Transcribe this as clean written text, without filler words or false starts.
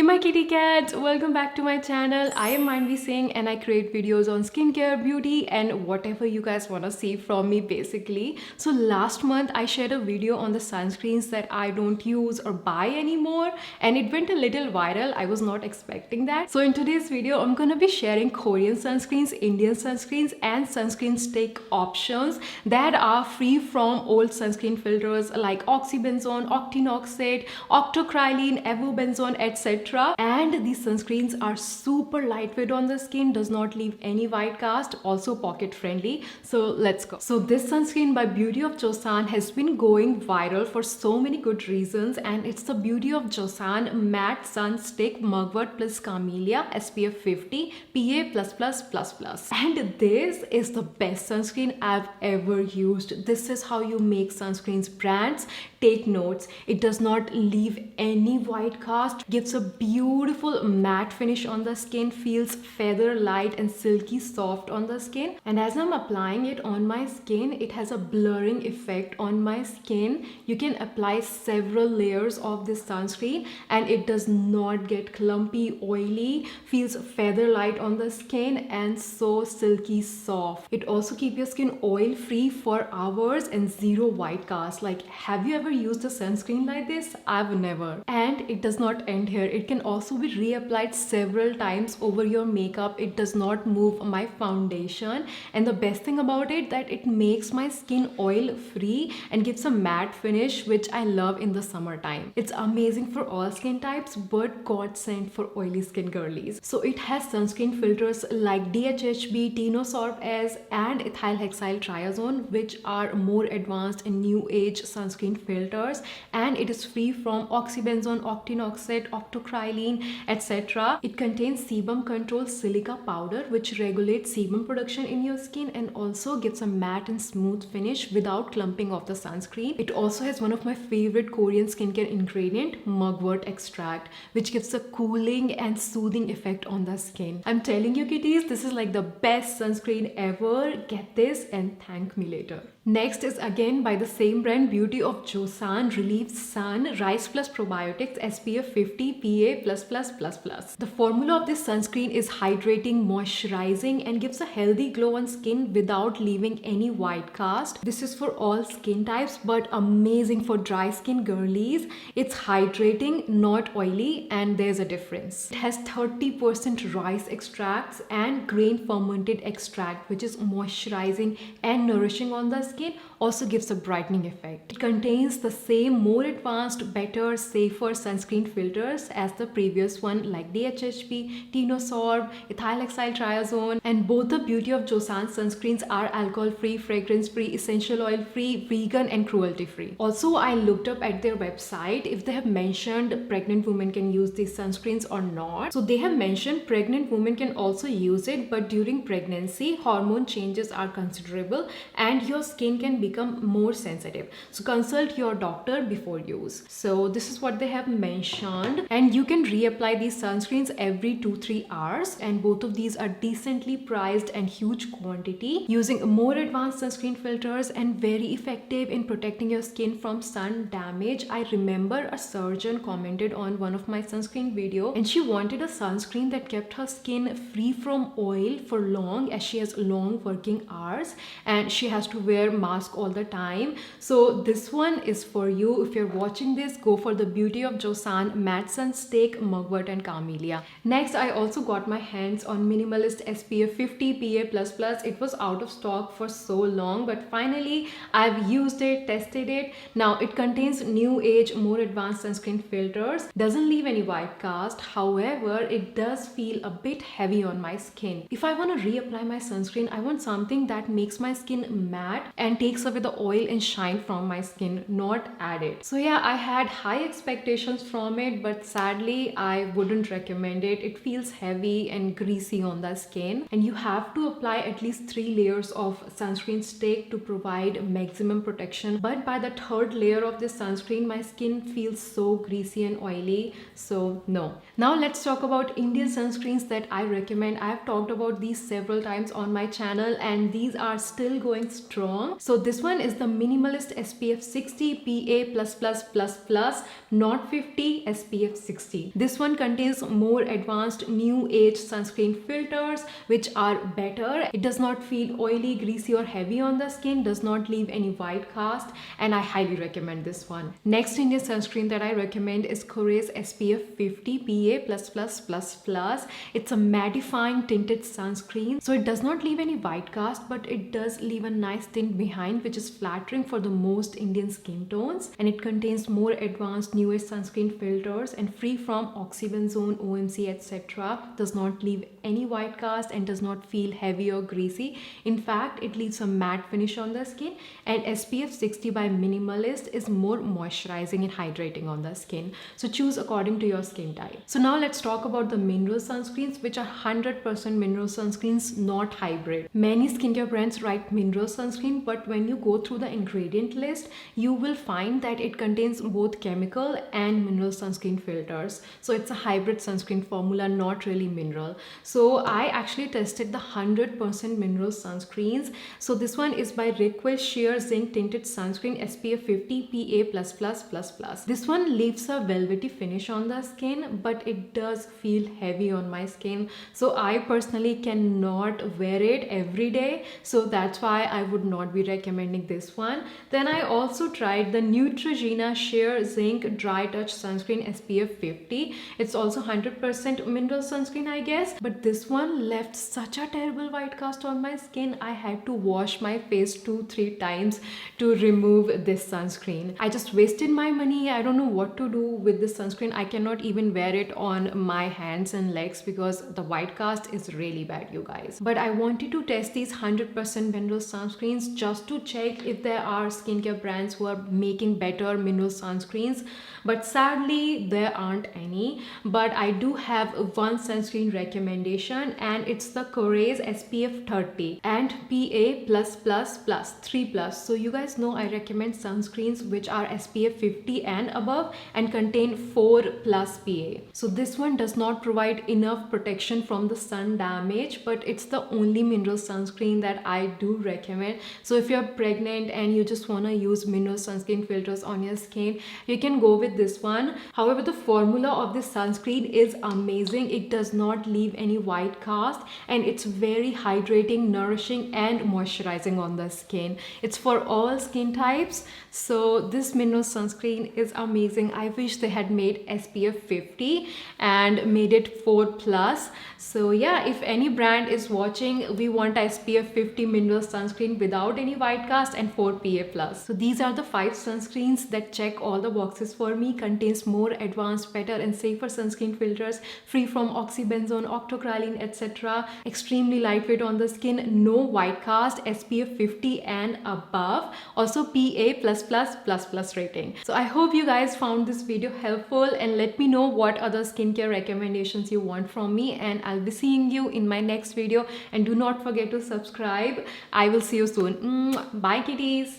my kitty cats, welcome back to my channel. I am Manvi Singh and I create videos on skincare, beauty and whatever you guys want to see from me basically. So last month I shared a video on the sunscreens that I don't use or buy anymore and it went a little viral. I was not expecting that. So in today's video I'm gonna be sharing Korean sunscreens, Indian sunscreens and sunscreen stick options that are free from old sunscreen filters like Oxybenzone, octinoxate, octocrylene, avobenzone, etc. And these sunscreens are super lightweight on the skin, does not leave any white cast, also pocket friendly. So let's go. So this sunscreen by Beauty of Joseon has been going viral for so many good reasons, and it's the Beauty of Joseon Matte Sun Stick Mugwort+Camelia SPF 50 PA++++. And this is the best sunscreen I've ever used. This is how you make sunscreens, brands. Take notes. It does not leave any white cast, gives a beautiful matte finish on the skin, feels feather light and silky soft on the skin. And as I'm applying it on my skin, it has a blurring effect on my skin. You can apply several layers of this sunscreen and it does not get clumpy, oily, feels feather light on the skin and so silky soft. It also keeps your skin oil free for hours and zero white cast. Like, have you ever used a sunscreen like this? I've never. And it does not end here. It can also be reapplied several times over your makeup. It does not move my foundation, and the best thing about it that it makes my skin oil free and gives a matte finish, which I love in the summertime. It's amazing for all skin types but godsend for oily skin girlies. So it has sunscreen filters like DHHB, Tinosorb S and ethyl hexyl triazone, which are more advanced and new age sunscreen filters, and it is free from oxybenzone, octinoxate, octocrylene, etc. It contains sebum control silica powder, which regulates sebum production in your skin and also gives a matte and smooth finish without clumping of the sunscreen. It also has one of my favorite Korean skincare ingredient, mugwort extract, which gives a cooling and soothing effect on the skin. I'm telling you kitties, this is like the best sunscreen ever. Get this and thank me later. Next is again by the same brand, Beauty of Joseon Relief Sun Rice Plus Probiotics SPF 50 PA++++. The formula of this sunscreen is hydrating, moisturizing and gives a healthy glow on skin without leaving any white cast. This is for all skin types but amazing for dry skin girlies. It's hydrating, not oily, and there's a difference. It has 30% rice extracts and grain fermented extract, which is moisturizing and nourishing on the skin, also gives a brightening effect. It contains the same more advanced, better, safer sunscreen filters as the previous one like DHHB, Tinosorb, ethyl hexyl triazone, and both the Beauty of Joseon sunscreens are alcohol free, fragrance free, essential oil free, vegan and cruelty free. Also, I looked up at their website if they have mentioned pregnant women can use these sunscreens or not. So they have mentioned pregnant women can also use it, but during pregnancy hormone changes are considerable and your skin can become more sensitive, so consult your doctor before use. So this is what they have mentioned, and you can reapply these sunscreens every 2-3 hours, and both of these are decently priced and huge quantity, using more advanced sunscreen filters and very effective in protecting your skin from sun damage. I remember a surgeon commented on one of my sunscreen video and she wanted a sunscreen that kept her skin free from oil for long, as she has long working hours and she has to wear mask all the time. So this one is for you. If you're watching this, go for the Beauty of Joseon Matte Sun Stick Mugwort and Camelia. Next, I also got my hands on Minimalist SPF 50 PA++. It was out of stock for so long, but finally I've used it, tested it. Now it contains new age, more advanced sunscreen filters, doesn't leave any white cast. However, it does feel a bit heavy on my skin. If I want to reapply my sunscreen, I want something that makes my skin matte and takes away the oil and shine from my skin, not add it. So yeah, I had high expectations from it, but sadly I wouldn't recommend it. It feels heavy and greasy on the skin, and you have to apply at least 3 layers of sunscreen stick to provide maximum protection. But by the 3rd layer of this sunscreen, my skin feels so greasy and oily, so no. Now let's talk about Indian sunscreens that I recommend. I have talked about these several times on my channel and these are still going strong. So this this one is the Minimalist SPF 60 PA++++, not 50, SPF 60. This one contains more advanced new age sunscreen filters which are better. It does not feel oily, greasy or heavy on the skin, does not leave any white cast, and I highly recommend this one. Next Indian sunscreen that I recommend is Qurez SPF 50 PA++++. It's a mattifying tinted sunscreen, so it does not leave any white cast, but it does leave a nice tint behind, which is flattering for the most Indian skin tones, and it contains more advanced newer sunscreen filters and free from Oxybenzone OMC etc. Does not leave any white cast and does not feel heavy or greasy. In fact, it leaves a matte finish on the skin, and SPF 60 by Minimalist is more moisturizing and hydrating on the skin. So choose according to your skin type. So now let's talk about the mineral sunscreens, which are 100% mineral sunscreens, not hybrid. Many skincare brands write mineral sunscreen, but when you go through the ingredient list, you will find that it contains both chemical and mineral sunscreen filters. So it's a hybrid sunscreen formula, not really mineral. So I actually tested the 100% mineral sunscreens. So this one is by Request Sheer Zinc Tinted Sunscreen SPF 50 PA++++. This one leaves a velvety finish on the skin, but it does feel heavy on my skin. So I personally cannot wear it every day. So that's why I would not be recommending this one. Then I also tried the Neutrogena Sheer Zinc Drytouch Sunscreen SPF 50. It's also 100% mineral sunscreen, I guess, but this one left such a terrible white cast on my skin. I had to wash my face 2-3 times to remove this sunscreen. I just wasted my money. I don't know what to do with this sunscreen. I cannot even wear it on my hands and legs because the white cast is really bad, you guys. But I wanted to test these 100% mineral sunscreens just to check if there are skincare brands who are making better mineral sunscreens, but sadly there aren't any. But I do have one sunscreen recommendation, and it's the Qurez SPF 30 and PA+++ 3+. So you guys know I recommend sunscreens which are SPF 50 and above and contain 4+ PA. So this one does not provide enough protection from the sun damage, but it's the only mineral sunscreen that I do recommend. So if you're pregnant and you just want to use mineral sunscreen filters on your skin, you can go with this one. However, the formula of this sunscreen is amazing. It does not leave any white cast, and it's very hydrating, nourishing and moisturizing on the skin. It's for all skin types. So this mineral sunscreen is amazing. I wish they had made SPF 50 and made it 4+. So yeah, if any brand is watching, we want SPF 50 mineral sunscreen without any white cast and 4 PA+. So these are the 5 sunscreens that check all the boxes for me. Contains more advanced, better and safer sunscreen filters, free from oxybenzone, octocrylene etc. Extremely lightweight on the skin, no white cast, SPF 50 and above, also PA++++ rating. So I hope you guys found this video helpful, and let me know what other skincare recommendations you want from me, and I'll be seeing you in my next video. And do not forget to subscribe. I will see you soon. Bye kitties.